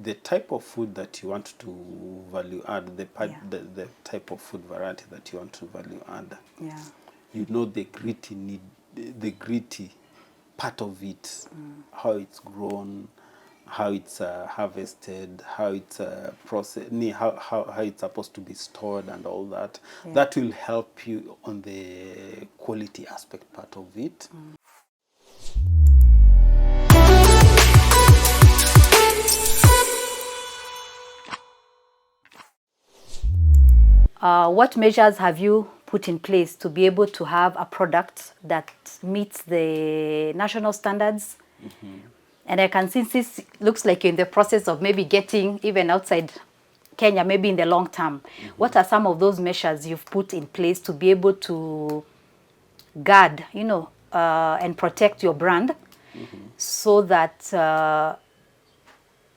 the type of food that you want to value add, the type of food variety that you want to value add. Yeah. You know the gritty part of it, how it's grown, how it's harvested, how it's processed, how it's supposed to be stored and all that. Yeah. That will help you on the quality aspect part of it. What measures have you put in place to be able to have a product that meets the national standards? And I can see this looks like you're in the process of maybe getting even outside Kenya, maybe in the long term. What are some of those measures you've put in place to be able to guard, and protect your brand so that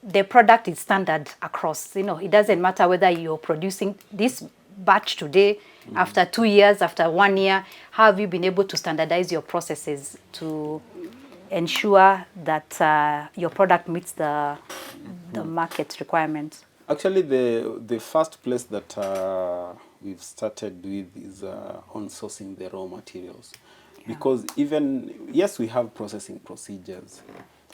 the product is standard across? It doesn't matter whether you're producing this batch today, after 2 years, after 1 year. How have you been able to standardize your processes to ensure that your product meets the market requirements? Actually, the first place that we've started with is on sourcing the raw materials. Because yes, we have processing procedures,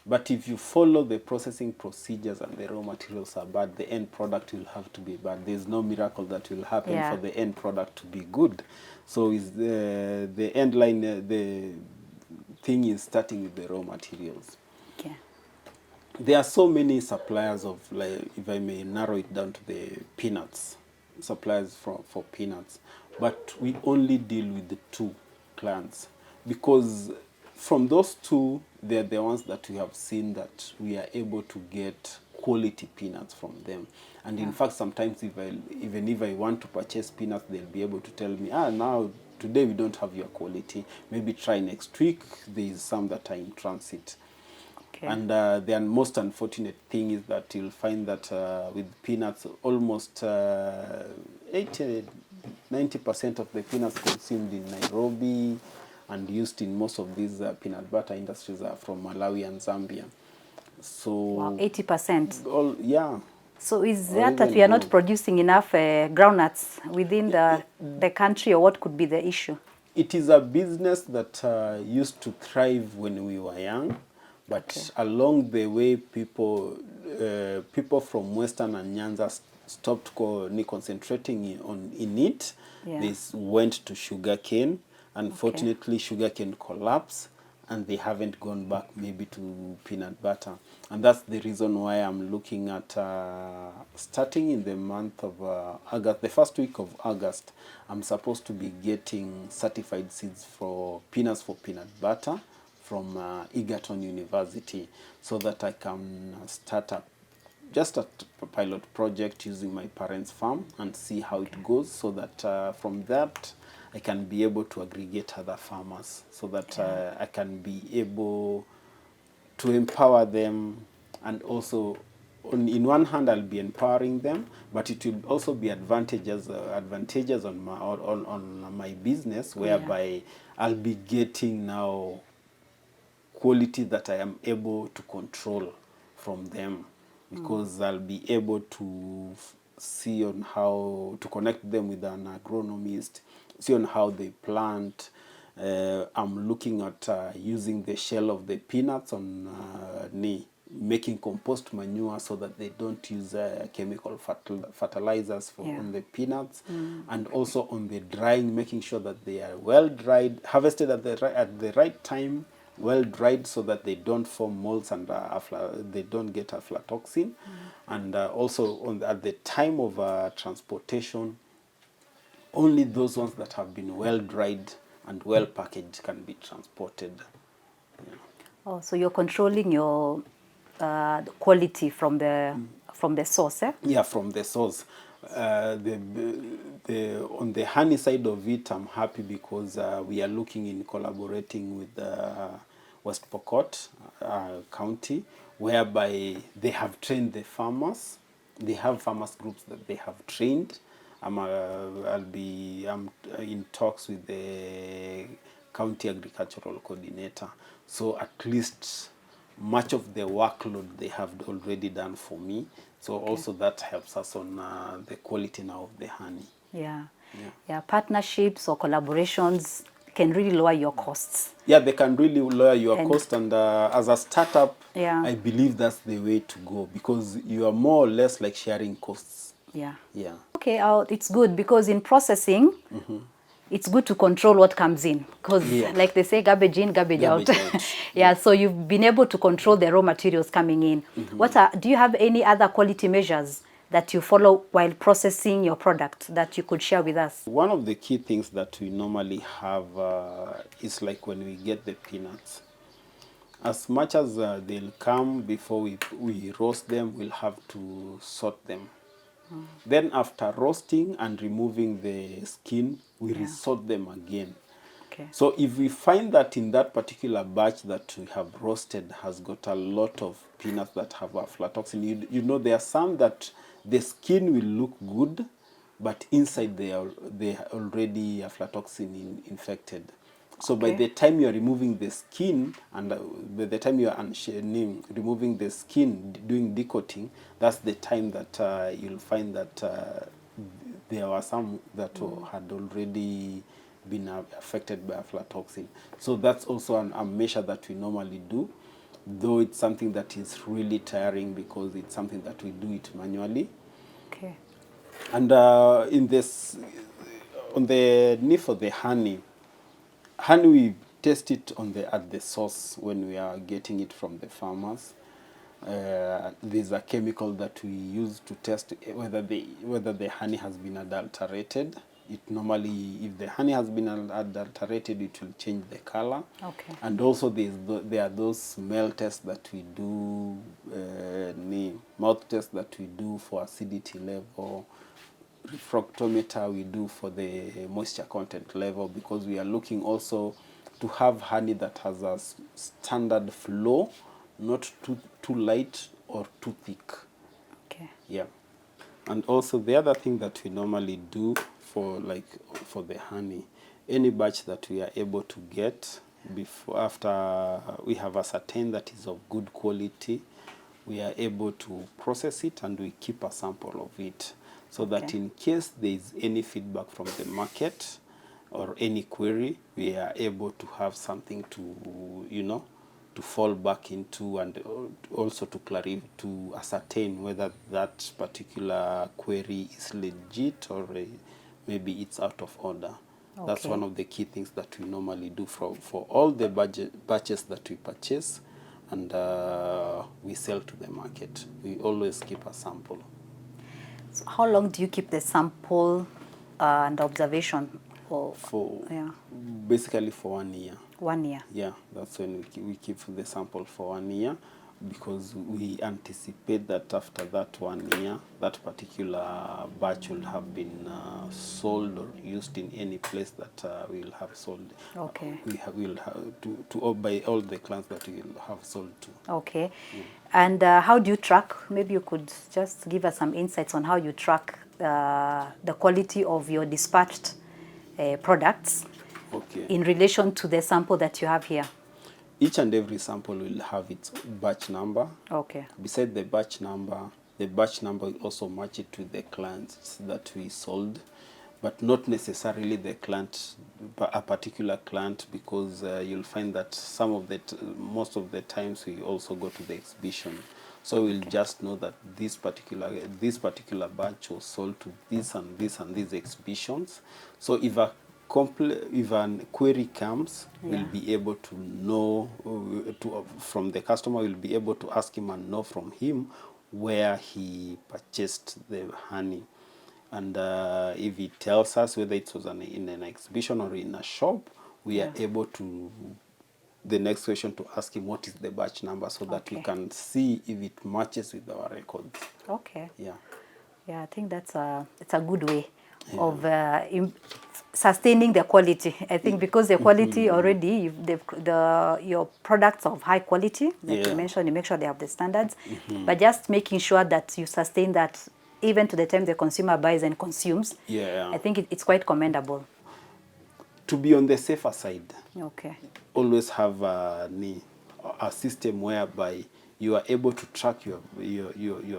but if you follow the processing procedures and the raw materials are bad, the end product will have to be bad. There's no miracle that will happen for the end product to be good. So is the end line, the thing is starting with the raw materials. Okay. There are so many suppliers of, like, if I may narrow it down to the peanuts, suppliers for peanuts, but we only deal with the 2 clients, because from those 2, they're the ones that we have seen that we are able to get quality peanuts from them. And in fact, sometimes even if I want to purchase peanuts, they'll be able to tell me, now today we don't have your quality, maybe try next week, there is some that are in transit. Okay. And the most unfortunate thing is that you'll find that with peanuts, almost 80-90% of the peanuts consumed in Nairobi and used in most of these peanut butter industries are from Malawi and Zambia. So 80%. Yeah. So is that we are not producing enough groundnuts within the country, or what could be the issue? It is a business that used to thrive when we were young. But along the way, people from Western and Nyanza stopped concentrating in it. They went to sugarcane. Unfortunately, sugarcane collapsed, and they haven't gone back maybe to peanut butter. And that's the reason why I'm looking at starting in the month of August, the first week of August, I'm supposed to be getting certified seeds for peanuts for peanut butter from Egerton University, so that I can start just a pilot project using my parents' farm and see how it goes, so that from that I can be able to aggregate other farmers, so that I can be able to empower them. And also, in one hand, I'll be empowering them, but it will also be advantages on my business, whereby I'll be getting now quality that I am able to control from them, because I'll be able to see on how to connect them with an agronomist, see on how they plant. I'm looking at using the shell of the peanuts on making compost manure, so that they don't use chemical fertilizers on the peanuts, and also on the drying, making sure that they are well dried, harvested at the right time, well dried, so that they don't form molds and they don't get aflatoxin. And also at the time of transportation, only those ones that have been well dried and well packaged can be transported. Oh, so you're controlling your quality from the source, eh? Yeah, from the source. On the honey side of it, I'm happy because we are looking in collaborating with West Pokot County, whereby they have trained the farmers. They have farmers groups that they have trained. I'm in talks with the county agricultural coordinator. So at least much of the workload they have already done for me. So also that helps us on the quality now of the honey. Yeah. Yeah. Yeah, partnerships or collaborations can really lower your costs. Yeah, they can really lower your And- cost, and as a startup, Yeah. I believe that's the way to go, because you are more or less like sharing costs. Yeah. Yeah. Okay, it's good because in processing, it's good to control what comes in, because Yeah. like they say, garbage in, garbage out. Garbage out. Yeah, so you've been able to control the raw materials coming in. Do you have any other quality measures that you follow while processing your product that you could share with us? One of the key things that we normally have is like when we get the peanuts. As much as they'll come before we roast them, we'll have to sort them. Then after roasting and removing the skin, we resort them again. Okay. So if we find that in that particular batch that we have roasted has got a lot of peanuts that have aflatoxin, you know, there are some that the skin will look good, but inside they are already aflatoxin infected. So by the time you are removing the skin, and by the time you are removing the skin, doing decoating, that's the time that you'll find that there were some that had already been affected by aflatoxin. So that's also a measure that we normally do, though it's something that is really tiring because it's something that we do it manually. Okay. And in this, on the need for the honey, we test it at the source when we are getting it from the farmers. There's a chemical that we use to test whether the honey has been adulterated. It normally, if the honey has been adulterated, it will change the color. Okay. And also there are those smell tests that we do, mouth tests that we do for acidity level, refractometer we do for the moisture content level, because we are looking also to have honey that has a standard flow, not too light or too thick. Okay. Yeah. And also the other thing that we normally do for the honey, any batch that we are able to get after we have ascertained that is of good quality, we are able to process it and we keep a sample of it, so that in case there is any feedback from the market or any query, we are able to have something to, to fall back into, and also to ascertain whether that particular query is legit or maybe it's out of order. Okay. That's one of the key things that we normally do for all the batches that we purchase and we sell to the market. We always keep a sample. So how long do you keep the sample and observation? Basically for 1 year. 1 year. Yeah, that's when we keep the sample for 1 year, because we anticipate that after that 1 year, that particular batch will have been sold or used in any place that we will have sold. Okay. We'll have by all the clients that we will have sold to. Okay. Yeah. And how do you track? Maybe you could just give us some insights on how you track the quality of your dispatched products in relation to the sample that you have here. Each and every sample will have its batch number. Okay. Beside the batch number will also match it to the clients that we sold, but not necessarily the client, a particular client, because you'll find that most of the times we also go to the exhibition. So we'll just know that this particular batch was sold to this and this and these exhibitions. So if a query comes, we'll be able to know from the customer. We'll be able to ask him and know from him where he purchased the honey. And if he tells us whether it was in an exhibition or in a shop, we are able to, the next question, to ask him what is the batch number, so that we can see if it matches with our records. Okay. Yeah. Yeah, I think it's a good way of sustaining the quality. I think because the quality already, your products of high quality, like you mentioned, you make sure they have the standards, but just making sure that you sustain that even to the time the consumer buys and consumes. Yeah. I think it's quite commendable. To be on the safer side. Okay. Always have a system whereby you are able to track your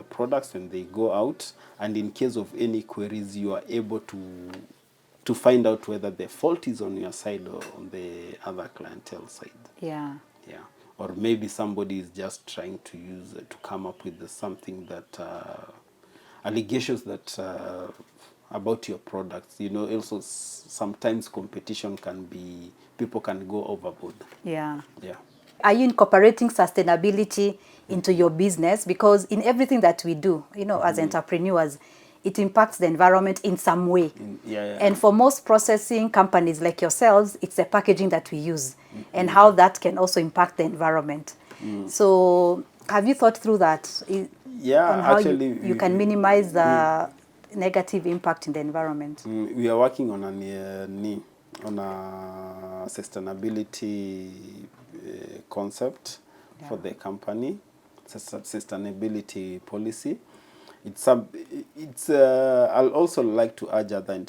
products when they go out, and in case of any queries, you are able to find out whether the fault is on your side or on the other clientele side. Yeah. Yeah. Or maybe somebody is just trying to use to come up with something that allegations that about your products. You know, also sometimes competition can be, people can go overboard. Yeah. Yeah. Are you incorporating sustainability into your business? Because in everything that we do, you know, as entrepreneurs, it impacts the environment in some way. Yeah. And for most processing companies like yourselves, it's the packaging that we use and how that can also impact the environment. So have you thought through that Yeah, on how actually, you can minimize the negative impact in the environment? we are working on a sustainability concept for the company, sustainability policy. I'll also like to urge other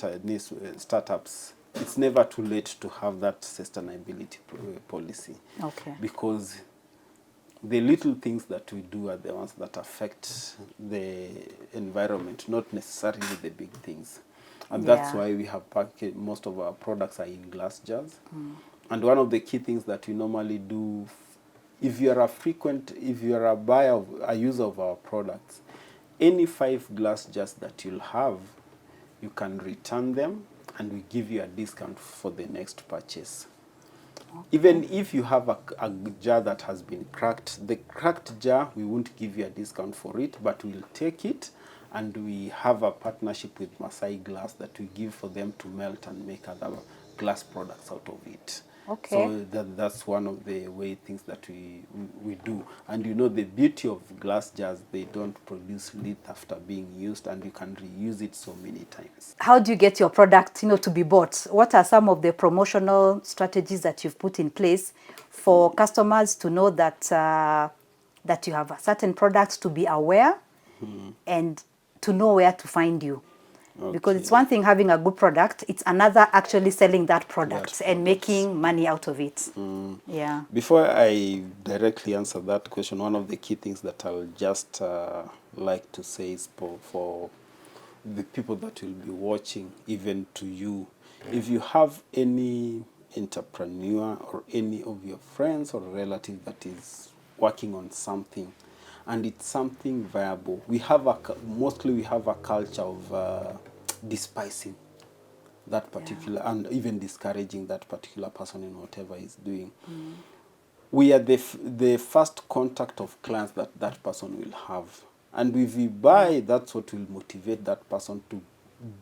startups. It's never too late to have that sustainability policy. Okay. Because the little things that we do are the ones that affect the environment, not necessarily the big things. And that's why we have packaged, most of our products are in glass jars. And one of the key things that we normally do, if you're a user of our products, any 5 glass jars that you'll have, you can return them and we give you a discount for the next purchase. Okay. Even if you have a jar that has been cracked, the cracked jar, we won't give you a discount for it, but we'll take it, and we have a partnership with Masai Glass that we give for them to melt and make other glass products out of it. Okay. So that's one of the things that we do. And you know, the beauty of glass jars, they don't produce lead after being used, and you can reuse it so many times. How do you get your product, you know, to be bought? What are some of the promotional strategies that you've put in place for customers to know that that you have certain products, to be aware and to know where to find you? Okay. Because it's one thing having a good product, it's another actually selling that product and making money out of it. Yeah. Before I directly answer that question, one of the key things that I'll just like to say is for the people that will be watching, even to you, if you have any entrepreneur or any of your friends or relatives that is working on something, and it's something viable, mostly we have a culture of despising that particular, and even discouraging that particular person in whatever he's doing. We are the first contact of clients that person will have. And if we buy, that's what will motivate that person to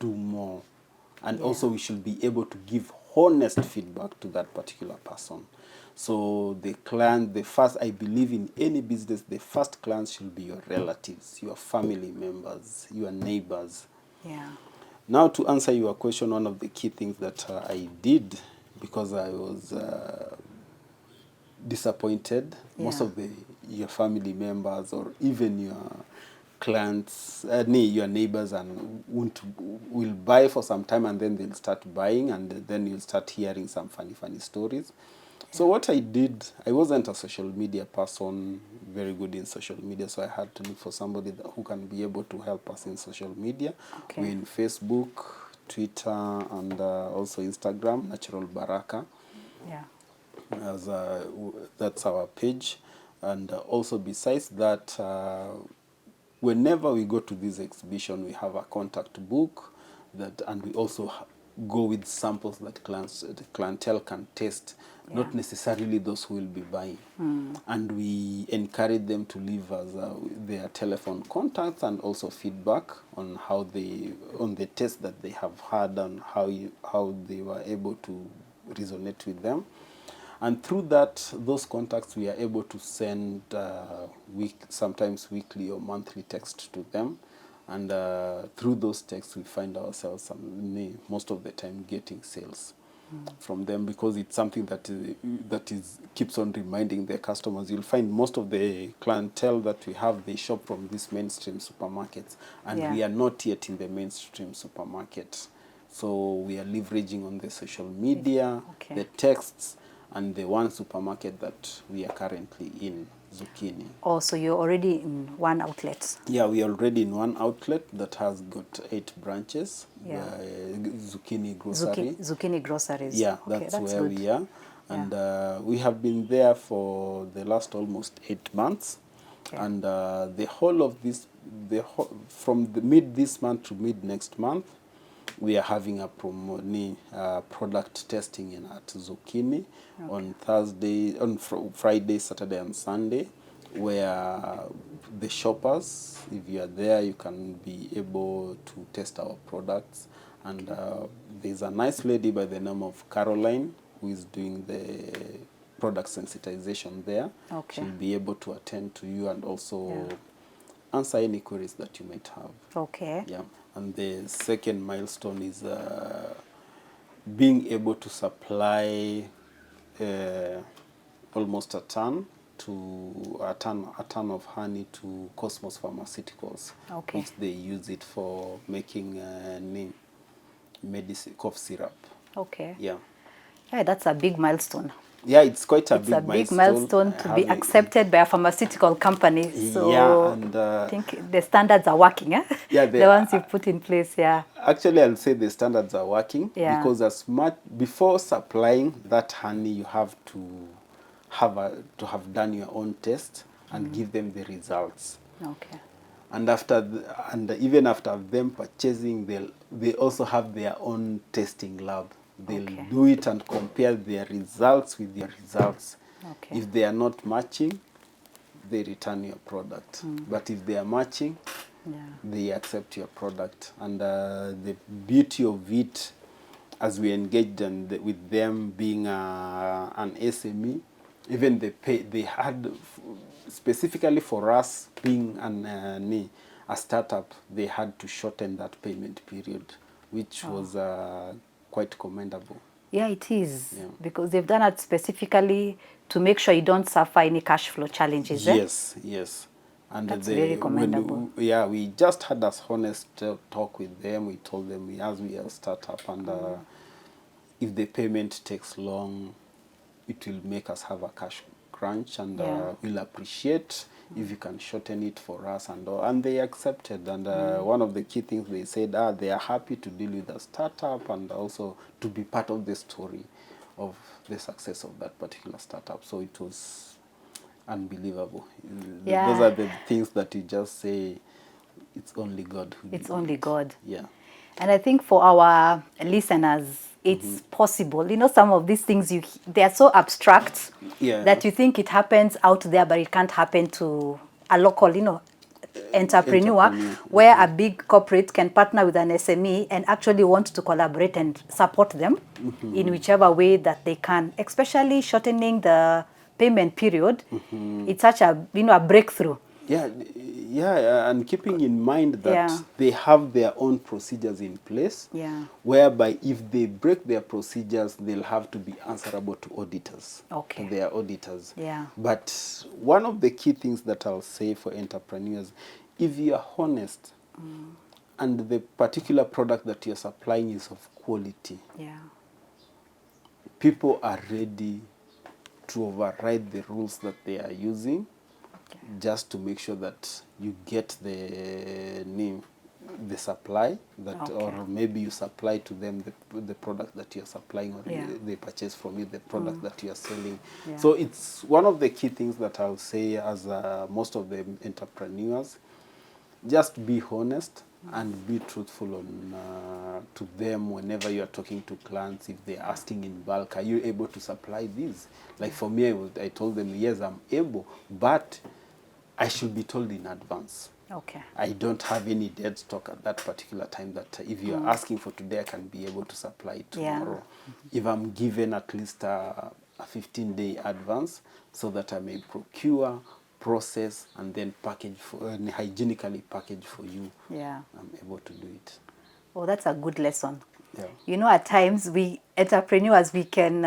do more. And also we should be able to give honest feedback to that particular person. So the client, I believe in any business, the first clients should be your relatives, your family members, your neighbors. Yeah. Now, to answer your question, one of the key things that I did, because I was disappointed, most of your family members or even your clients, your neighbors, and will buy for some time, and then they'll start buying, and then you'll start hearing some funny stories. So what I did, I wasn't a social media person, very good in social media, so I had to look for somebody who can be able to help us in social media. Okay. We're in Facebook, Twitter, and also Instagram, Natural Barakah. Yeah. That's our page. And also besides that, whenever we go to this exhibition, we have a contact book and we also go with samples that the clientele can taste, not necessarily those who will be buying. And we encourage them to leave us their telephone contacts and also feedback on on the taste that they have had and how they were able to resonate with them. And through those contacts, we are able to send sometimes weekly or monthly text to them. And through those texts, we find ourselves most of the time getting sales from them, because it's something that keeps on reminding their customers. You'll find most of the clientele that we have, they shop from these mainstream supermarkets, and we are not yet in the mainstream supermarket. So we are leveraging on the social media, the texts, and the one supermarket that we are currently in, Zucchini. Oh, so you're already in one outlet. Yeah, we are already in one outlet that has got 8 branches. Yeah. Zucchini grocery. Zucchini groceries. Yeah, Okay, that's that's where good. we are. And we have been there for the last almost 8 months. Okay. And the whole of this, from the mid this month to mid next month, we are having a product testing in at Zucchini on Thursday, on Friday, Saturday, and Sunday, where the shoppers, if you are there, you can be able to test our products. And there's a nice lady by the name of Caroline who is doing the product sensitization there. Okay. She'll be able to attend to you and also answer any queries that you might have. Okay. Yeah. And the second milestone is being able to supply almost a ton of honey to Cosmos Pharmaceuticals, Okay. which they use it for making medicine, cough syrup. Okay. Yeah. Yeah, that's a big milestone. Yeah, it's quite a It's big a big milestone to be having- accepted by a pharmaceutical company. So Yeah, and I think the standards are working, eh? Yeah, the ones you put in place, yeah. actually, I'll say the standards are working Yeah. because before supplying that honey, you have to have done your own test and give them the results. Okay. And even after them purchasing, they also have their own testing lab. They'll Okay. do it and compare their results with your results. Okay. If they are not matching, they return your product. But if they are matching, they accept your product. And the beauty of it, as we engaged with them being an SME, even they had, specifically for us being a startup, they had to shorten that payment period, which was quite commendable. Yeah, it is. Yeah. Because they've done it specifically to make sure you don't suffer any cash flow challenges. Yes, yes. And That's very commendable. We just had a honest talk with them. We told them as we are a startup, and if the payment takes long, it will make us have a cash crunch, and we'll appreciate if you can shorten it for us, and they accepted. And one of the key things they said, they are happy to deal with a startup and also to be part of the story of the success of that particular startup. So it was unbelievable. Yeah. Those are the things that you just say, it's only God who It's did only it. God. Yeah. And I think for our listeners, it's possible. You know, some of these things, they are so abstract that you think it happens out there, but it can't happen to a local, entrepreneur, where a big corporate can partner with an SME and actually want to collaborate and support them in whichever way that they can, especially shortening the payment period. It's such a, a breakthrough. Yeah, and keeping in mind that they have their own procedures in place, whereby if they break their procedures, they'll have to be answerable to auditors, to their auditors. Yeah. But one of the key things that I'll say for entrepreneurs, if you are honest and the particular product that you're supplying is of quality, people are ready to override the rules that they are using, just to make sure that you get the supply that, or maybe you supply to them the product that you're supplying, or they purchase from you the product that you're selling. So it's one of the key things that I'll say as most of the entrepreneurs, just be honest and be truthful on to them whenever you are talking to clients. If they're asking in bulk, are you able to supply these? Like for me, I told them, yes, I'm able, but I should be told in advance. Okay. I don't have any dead stock at that particular time that if you're asking for today, I can be able to supply it tomorrow. If I'm given at least a 15-day advance so that I may procure, process, and then package and hygienically package for you, I'm able to do it. Oh, that's a good lesson. Yeah. You know, at times we entrepreneurs, we can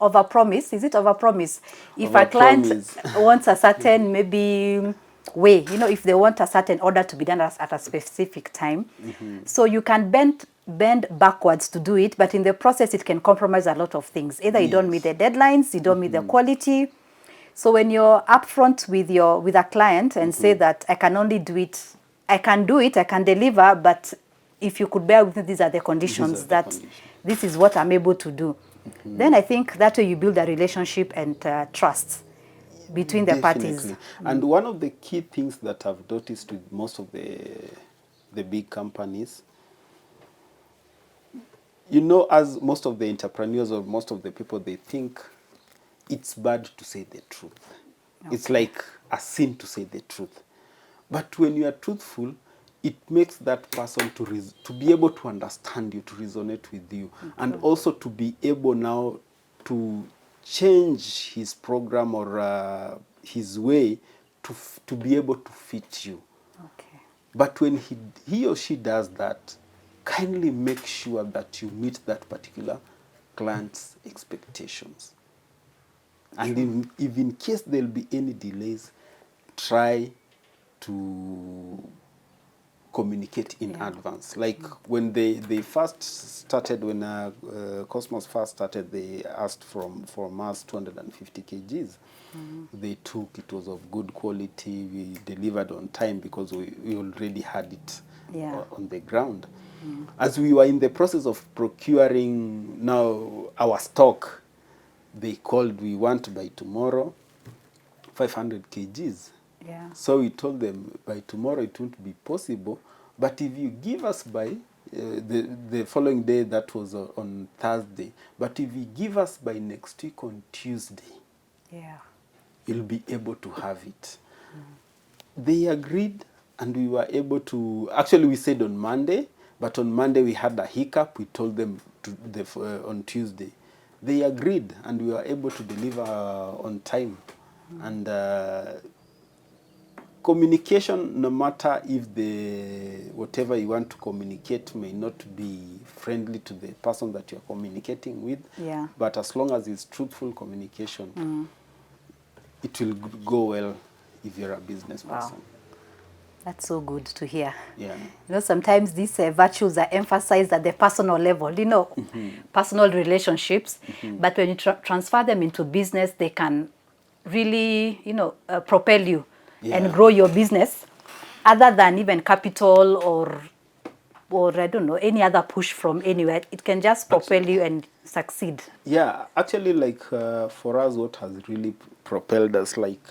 overpromise. Is it overpromise? If a client wants a certain maybe way, if they want a certain order to be done at a specific time, so you can bend bend backwards to do it, but in the process it can compromise a lot of things. Either you don't meet the deadlines, you don't meet the quality. So when you're upfront with a client and say that I can only do it, I can do it, I can deliver, but if you could bear with me, these are the conditions this is what I'm able to do. Then I think that way you build a relationship and trust between the parties. And one of the key things that I've noticed with most of the big companies, you know, as most of the entrepreneurs or most of the people, they think it's bad to say the truth. Okay. It's like a sin to say the truth. But when you are truthful, it makes that person to be able to understand you, to resonate with you, and also to be able now to change his program or his way to be able to fit you. Okay. But when he or she does that, kindly make sure that you meet that particular client's expectations. And if in case there'll be any delays, try to communicate in advance. Like when they first started, when Cosmos first started, they asked from us 250 kgs. They took, it was of good quality, we delivered on time because we already had it on the ground. As we were in the process of procuring now our stock, they called, we want by tomorrow 500 kgs. Yeah. So we told them by tomorrow it won't be possible, but if you give us by the following day, that was on Thursday, but if you give us by next week on Tuesday, you'll be able to have it. They agreed, and we were able to, actually we said on Monday, but on Monday we had a hiccup. We told them on Tuesday. They agreed, and we were able to deliver on time. And communication, no matter if whatever you want to communicate may not be friendly to the person that you're communicating with, but as long as it's truthful communication, it will go well if you're a business person. That's so good to hear. Yeah. You know, sometimes these virtues are emphasized at the personal level, you know, personal relationships. But when you transfer them into business, they can really, you know, propel you and grow your business, other than even capital or I don't know, any other push from anywhere. It can just propel you and succeed. Yeah, actually, like for us, what has really propelled us, like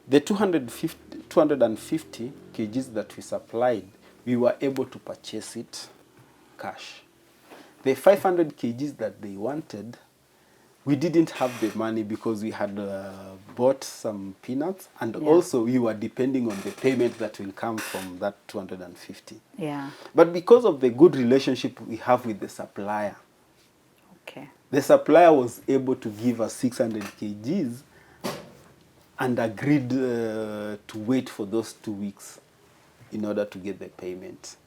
the 250 kgs that we supplied, we were able to purchase it cash. The 500 kgs that they wanted, we didn't have the money because we had bought some peanuts, and also we were depending on the payment that will come from that 250. Yeah. But because of the good relationship we have with the supplier, the supplier was able to give us 600 kgs and agreed to wait for those 2 weeks in order to get the payment.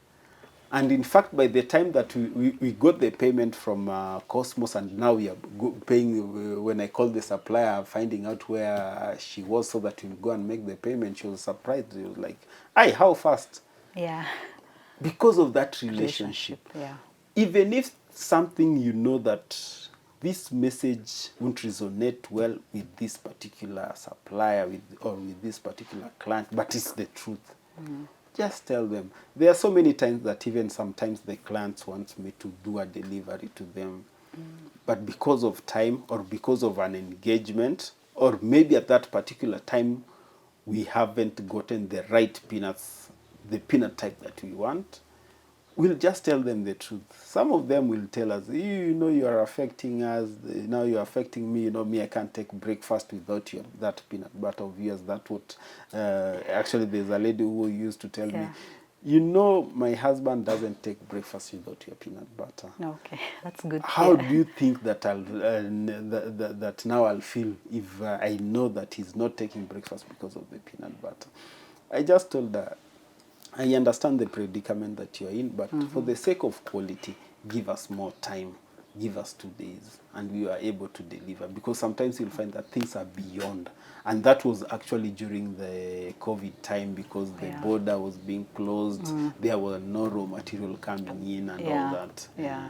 And in fact, by the time that we got the payment from Cosmos, and now we are paying, when I called the supplier, finding out where she was so that we'll go and make the payment, she was surprised. She was like, "Aye, how fast?" Yeah. Because of that relationship. Yeah. Even if something you know that this message won't resonate well with this particular supplier or with this particular client, but it's the truth. Just tell them. There are so many times that even sometimes the clients want me to do a delivery to them. But because of time or because of an engagement, or maybe at that particular time we haven't gotten the right peanuts, the peanut type that we want, we'll just tell them the truth. Some of them will tell us, you know, you are affecting us, now you're affecting me, you know, me, I can't take breakfast without that peanut butter of yours. That's what, actually there's a lady who used to tell me, you know, my husband doesn't take breakfast without your peanut butter. Okay, that's good. How do you think that that now I'll feel if I know that he's not taking breakfast because of the peanut butter? I just told her, I understand the predicament that you're in, but for the sake of quality, give us more time give us 2 days, and we were able to deliver, because sometimes you'll find that things are beyond. And that was actually during the COVID time, because the border was being closed. There were no raw material coming in and all that. Yeah.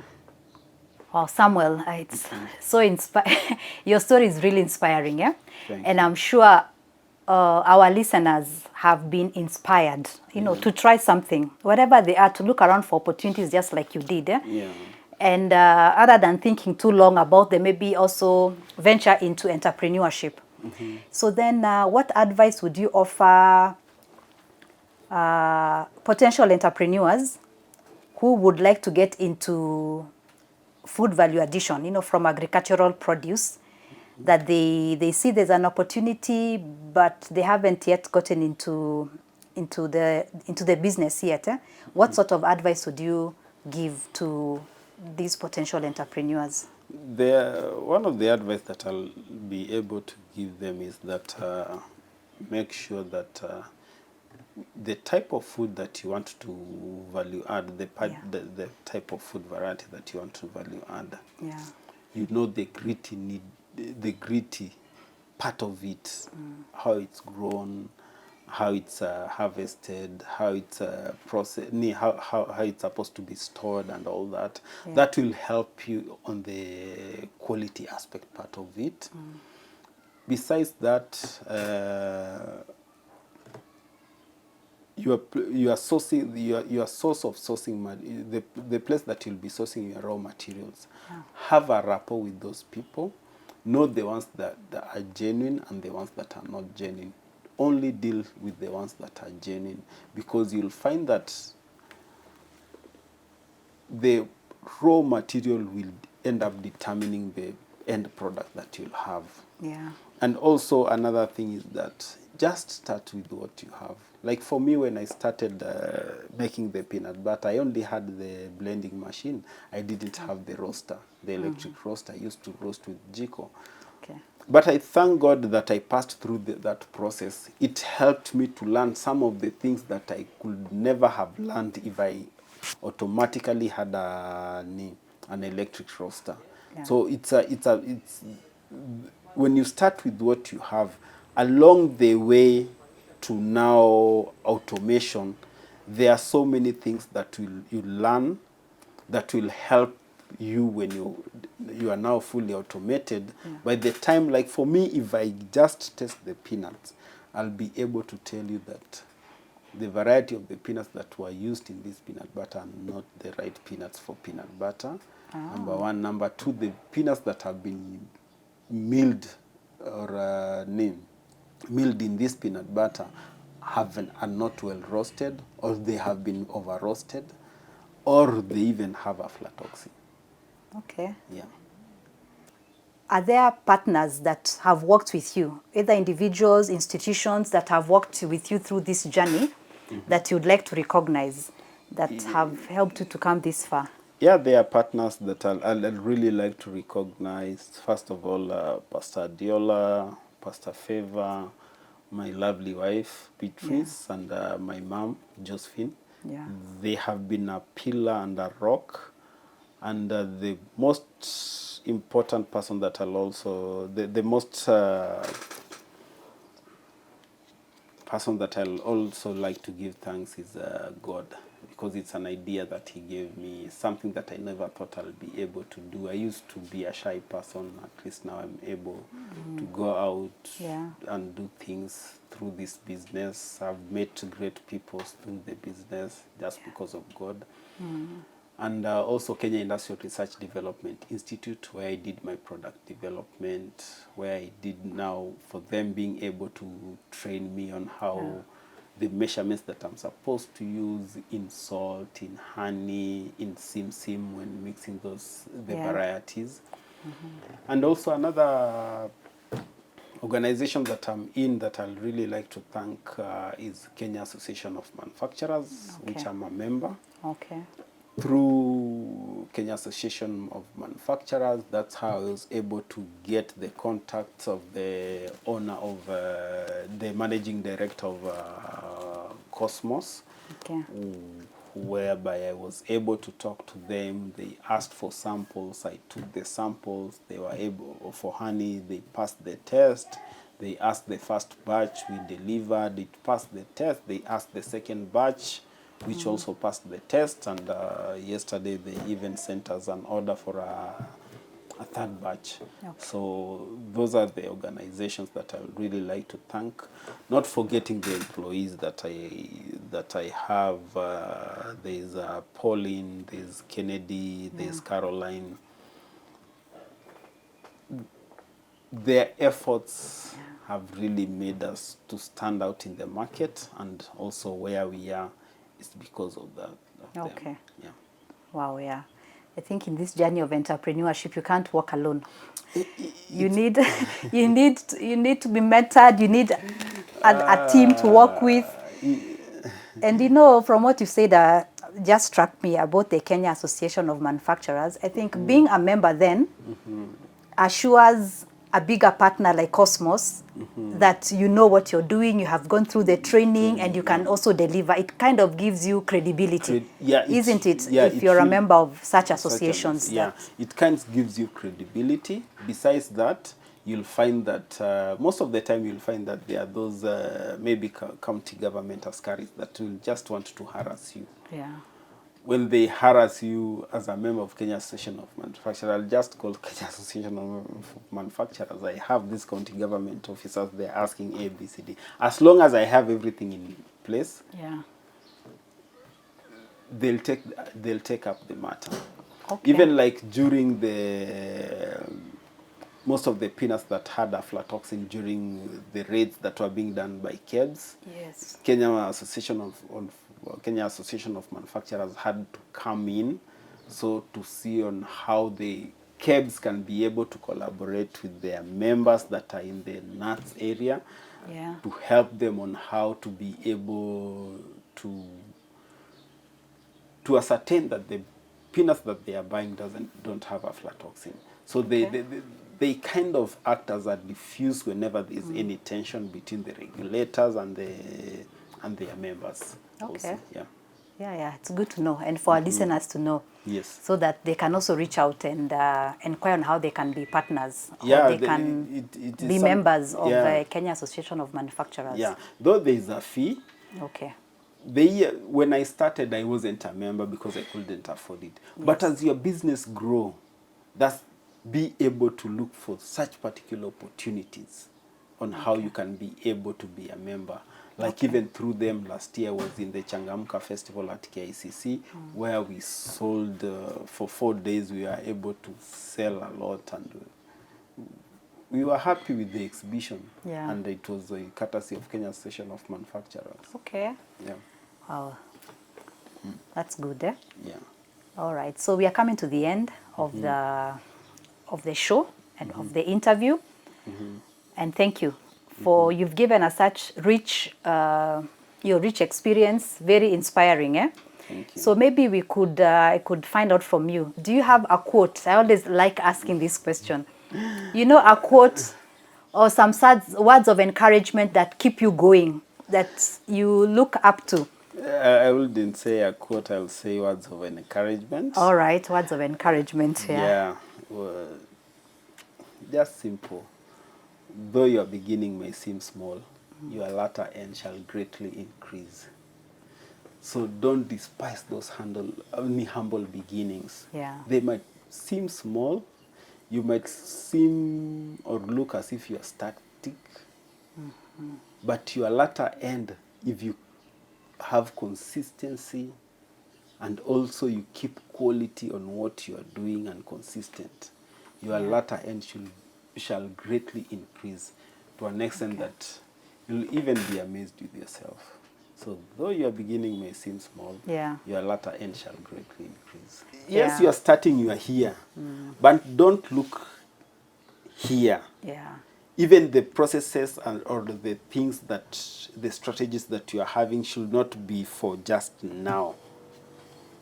Well, Samuel, it's so inspiring. Your story is really inspiring, yeah? Thank and you. I'm sure our listeners have been inspired, you know, to try something, whatever they are, to look around for opportunities just like you did. Yeah? Yeah. And other than thinking too long about them, maybe also venture into entrepreneurship. So then what advice would you offer potential entrepreneurs who would like to get into food value addition, you know, from agricultural produce, that they see there's an opportunity, but they haven't yet gotten into the business yet? What sort of advice would you give to these potential entrepreneurs? One of the advice that I'll be able to give them is that make sure that the type of food that you want to value add, the type of food variety that you want to value add, you know the gritty part of it, how it's grown, how it's harvested, how it's processed, how it's supposed to be stored and all that. That will help you on the quality aspect part of it. Besides that, your sourcing, your source of sourcing, the place that you'll be sourcing your raw materials, have a rapport with those people. Know the ones that are genuine and the ones that are not genuine. Only deal with the ones that are genuine, because you'll find that the raw material will end up determining the end product that you'll have. Yeah. And also another thing is that just start with what you have. Like for me, when I started making the peanut butter, I only had the blending machine. I didn't have the roaster, the electric roaster. I used to roast with Jiko. Okay. But I thank God that I passed through that process. It helped me to learn some of the things that I could never have learned if I automatically had an electric roaster. Yeah. So it's when you start with what you have, along the way to now automation, there are so many things that you learn that will help you when you are now fully automated. By the time, like for me, if I just test the peanuts, I'll be able to tell you that the variety of the peanuts that were used in this peanut butter are not the right peanuts for peanut butter. Number one. Number two, the peanuts that have been milled or milled in this peanut butter are not well roasted, or they have been over roasted, or they even have aflatoxin. Okay. Yeah. Are there partners that have worked with you, either individuals, institutions that have worked with you through this journey that you'd like to recognize, that have helped you to come this far? Yeah, there are partners that I'd really like to recognize. First of all, Pastor Diola, Pastor Favor, my lovely wife, Beatrice, and my mom, Josephine. Yeah. They have been a pillar and a rock. And the most important person that I'll also, the most person that I'll also like to give thanks is God, because it's an idea that he gave me, something that I never thought I'll be able to do. I used to be a shy person. At least now I'm able to go out and do things through this business. I've met great people through the business just because of God. And also Kenya Industrial Research Development Institute, where I did my product development, where I did now, for them being able to train me on how the measurements that I'm supposed to use in salt, in honey, in sim when mixing the varieties. And also another organization that I'm in that I'll really like to thank is Kenya Association of Manufacturers, which I'm a member. Okay. Through Kenya Association of Manufacturers, that's how I was able to get the contacts of the owner of, the managing director of Cosmos, whereby I was able to talk to them. They asked for samples. I took the samples. They were able for honey. They passed the test. They asked the first batch. We delivered. It passed the test. They asked the second batch, which also passed the test. And yesterday they even sent us an order for a third batch. Okay. So those are the organizations that I would really like to thank. Not forgetting the employees that I have. There's Pauline, there's Kennedy, there's Caroline. Their efforts have really made us to stand out in the market, and also where we are is because of that. Of Okay. them. Yeah. Wow, yeah. I think in this journey of entrepreneurship, you can't walk alone. You need, you need to be mentored. You need a team to work with. And you know, from what you said, just struck me about the Kenya Association of Manufacturers. I think being a member then assures a bigger partner like Cosmos that you know what you're doing, you have gone through the training, and you can also deliver. It kind of gives you credibility, isn't it? Yeah, if you're a member of such associations. Yeah, it kind of gives you credibility. Besides that, you'll find that most of the time you'll find that there are those maybe county government askaris that will just want to harass you. Yeah. When they harass you as a member of Kenya Association of Manufacturers, I'll just call Kenya Association of Manufacturers. I have these county government officers, they're asking A, B, C, D. As long as I have everything in place, Yeah. they'll take up the matter. Okay. Even like during the most of the peanuts that had aflatoxin during the raids that were being done by KEBS, Yes. Kenya Association of Manufacturers had to come in, so to see on how the KEBS can be able to collaborate with their members that are in the nuts area, Yeah. to help them on how to be able to ascertain that the peanuts that they are buying don't have aflatoxin. So they kind of act as a diffuse whenever there is any tension between the regulators and their members. Okay. Also. Yeah. Yeah, it's good to know, and for our listeners to know. Yes. So that they can also reach out and inquire on how they can be partners, Yeah, or they can be members of the Kenya Association of Manufacturers. Yeah, though there is a fee. Okay. When I started, I wasn't a member because I couldn't afford it. Yes. But as your business grow, be able to look for such particular opportunities on how you can be able to be a member. Like even through them, last year was in the Changamka Festival at KICC, where we sold, for 4 days, we were able to sell a lot, and we were happy with the exhibition. Yeah. And it was a courtesy of Kenya Association of Manufacturers. Okay. Yeah. Wow. That's good, eh? Yeah. All right. So we are coming to the end of the show and of the interview. And thank you for you've given us such rich your rich experience, very inspiring, eh? Thank you. So maybe we could I could find out from you. Do you have a quote? I always like asking this question. You know, a quote or some words of encouragement that keep you going, that you look up to. I wouldn't say a quote, I'll say words of encouragement. All right, words of encouragement. Yeah. Well, just simple. Though your beginning may seem small, your latter end shall greatly increase. So don't despise those humble beginnings. Yeah. They might seem small. You might seem or look as if you are static. But your latter end, if you have consistency and also you keep quality on what you are doing and consistent, your latter end shall greatly increase to an extent that you'll even be amazed with yourself. So though your beginning may seem small, your latter end shall greatly increase. Yes, you are starting, you are here, but don't look here. Yeah. Even the processes or the things the strategies that you are having should not be for just now.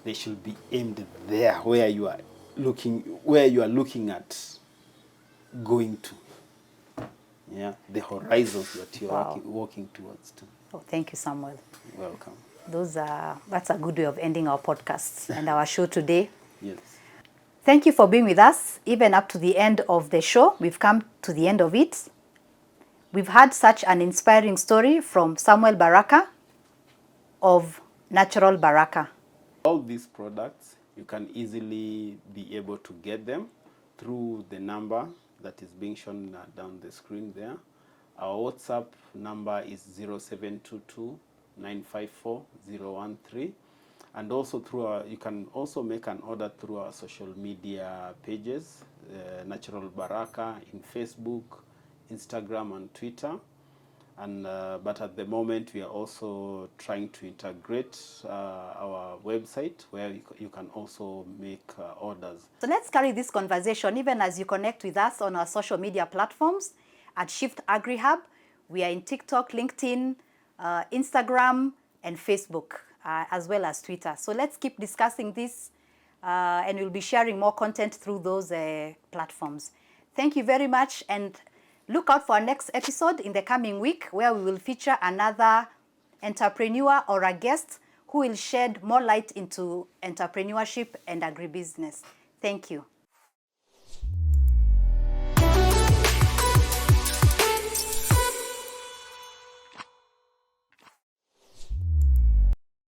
They should be aimed there where you are looking at going to. Yeah, the horizons that you are walking towards. Oh, thank you, Samuel. Welcome. That's a good way of ending our podcasts and our show today. Yes. Thank you for being with us, even up to the end of the show. We've come to the end of it. We've had such an inspiring story from Samuel Baraka of Natural Barakah. All these products, you can easily be able to get them through the number that is being shown down the screen there. Our WhatsApp number is 0722 954 013. And also you can also make an order through our social media pages, Natural Barakah in Facebook, Instagram, and Twitter. And but at the moment, we are also trying to integrate our website where you can also make orders. So let's carry this conversation even as you connect with us on our social media platforms at Shift AgriHub. We are in TikTok, LinkedIn, Instagram, and Facebook, as well as Twitter. So let's keep discussing this, and we'll be sharing more content through those platforms. Thank you very much, and look out for our next episode in the coming week, where we will feature another entrepreneur or a guest who will shed more light into entrepreneurship and agribusiness. Thank you.